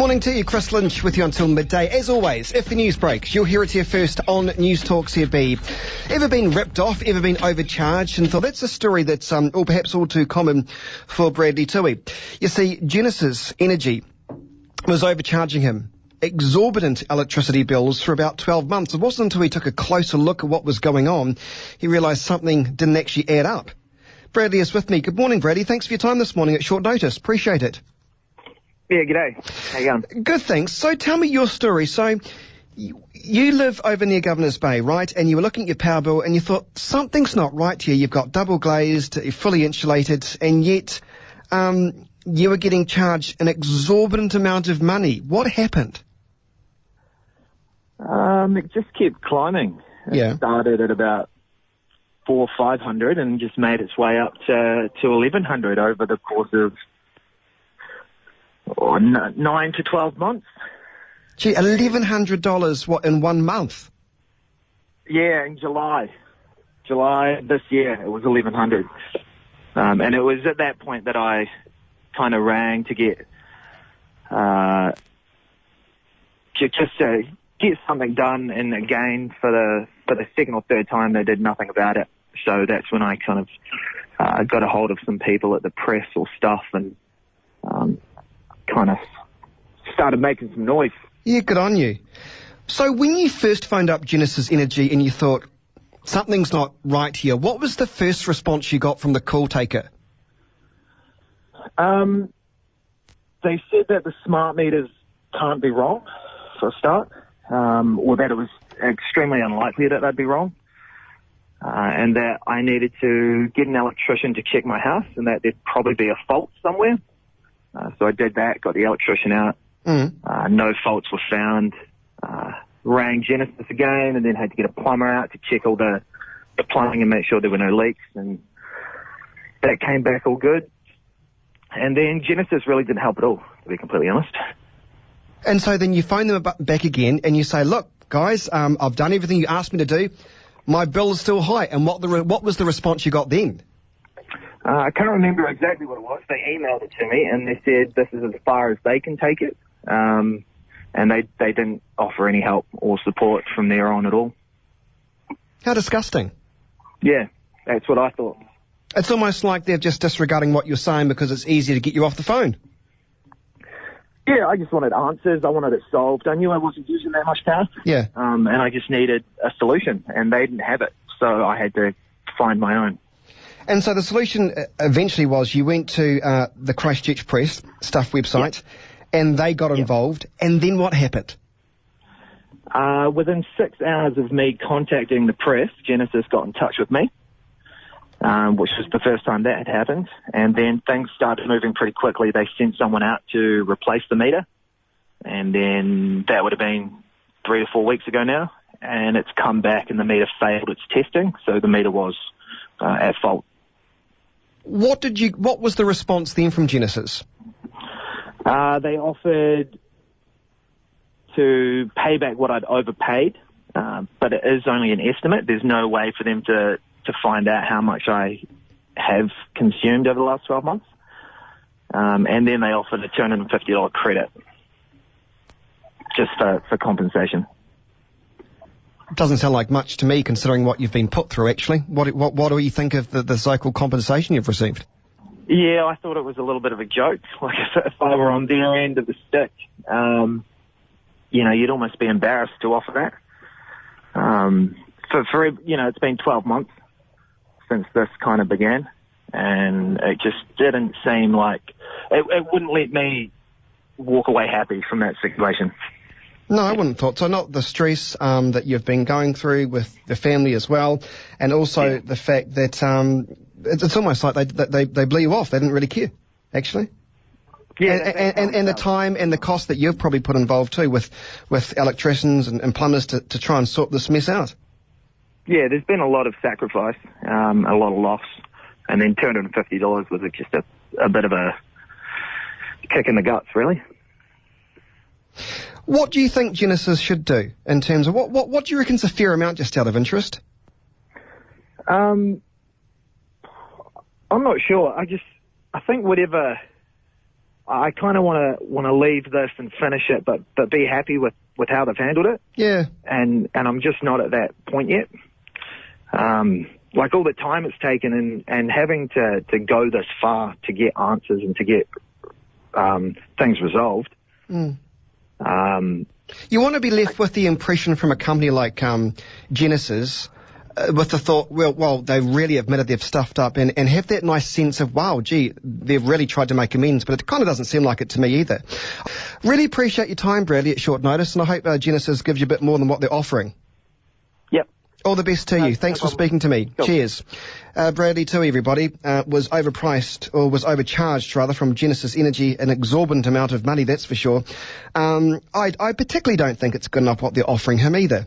Morning to you, Chris Lynch with you until midday. As always, if the news breaks, you'll hear it here first on NewsTalkZB. Ever been ripped off, ever been overcharged? And thought that's a story that's or perhaps all too common for Bradley Tui. You see, Genesis Energy was overcharging him exorbitant electricity bills for about 12 months. It wasn't until he took a closer look at what was going on, he realised something didn't actually add up. Bradley is with me. Good morning, Bradley. Thanks for your time this morning at short notice. Appreciate it. Yeah, g'day. How you going? Good, thanks. So tell me your story. So you live over near Governor's Bay, right? And you were looking at your power bill and you thought, something's not right here. You've got double glazed, you're fully insulated, and yet you were getting charged an exorbitant amount of money. What happened? It just kept climbing. It started at about $400 or $500 and just made its way up to $1,100 over the course of 9 to 12 months. Gee, $1,100 what, in 1 month? Yeah, in July this year it was $1,100, and it was at that point that I kind of rang to get just to get something done. And again, for the second or third time, they did nothing about it. So that's when I kind of got a hold of some people at the press or stuff and kind of started making some noise. Yeah, good on you. So when you first phoned up Genesis Energy and you thought, something's not right here, what was the first response you got from the call taker? They said that the smart meters can't be wrong, for a start, or that it was extremely unlikely that they'd be wrong, and that I needed to get an electrician to check my house and that there'd probably be a fault somewhere. So I did that, got the electrician out. No faults were found. Rang Genesis again and then had to get a plumber out to check all the plumbing and make sure there were no leaks, and that came back all good. And then Genesis really didn't help at all, to be completely honest. And so then you phone them back again and you say, look, guys, I've done everything you asked me to do. My bill is still high. And what was the response you got then? I can't remember exactly what it was. They emailed it to me and they said this is as far as they can take it. And they didn't offer any help or support from there on at all. How disgusting. Yeah, that's what I thought. It's almost like they're just disregarding what you're saying because it's easier to get you off the phone. Yeah, I just wanted answers. I wanted it solved. I knew I wasn't using that much power. Yeah. And I just needed a solution, and they didn't have it. So I had to find my own. And so the solution eventually was you went to the Christchurch Press Stuff website, and they got involved. And then what happened? Within 6 hours of me contacting the press, Genesis got in touch with me, which was the first time that had happened. And then things started moving pretty quickly. They sent someone out to replace the meter. And then that would have been 3 to 4 weeks ago now. And it's come back and the meter failed its testing. So the meter was at fault. What was the response then from Genesis? They offered to pay back what I'd overpaid, but it is only an estimate. There's no way for them to find out how much I have consumed over the last 12 months. And then they offered a $250 credit just for compensation. Doesn't sound like much to me, considering what you've been put through, actually. What do you think of the so-called compensation you've received? Yeah, I thought it was a little bit of a joke. Like, if I were on their end of the stick, you'd almost be embarrassed to offer that. It's been 12 months since this kind of began, and it just didn't seem like... It wouldn't let me walk away happy from that situation. No, I wouldn't have thought so. Not the stress that you've been going through with the family as well, and also the fact that it's almost like they blew you off. They didn't really care, actually. Yeah, and the time and the cost that you've probably put involved too with electricians and plumbers to try and sort this mess out. Yeah, there's been a lot of sacrifice, a lot of loss, and then $250 was just a bit of a kick in the guts, really. What do you think Genesis should do in terms of what do you reckon is a fair amount, just out of interest? I'm not sure. I think whatever I kind of want to leave this and finish it, but be happy with how they've handled it. Yeah. And I'm just not at that point yet. Like all the time it's taken and having to go this far to get answers and to get things resolved. You want to be left with the impression from a company like Genesis with the thought, well, they really admitted they've stuffed up and have that nice sense of, wow, gee, they've really tried to make amends, but it kind of doesn't seem like it to me either. Really appreciate your time, Bradley, at short notice, and I hope Genesis gives you a bit more than what they're offering. Yep. All the best to you. Thanks for speaking to me. Cool. Cheers. Bradley Tui, everybody, was overcharged rather from Genesis Energy, an exorbitant amount of money, that's for sure. I particularly don't think it's good enough what they're offering him either.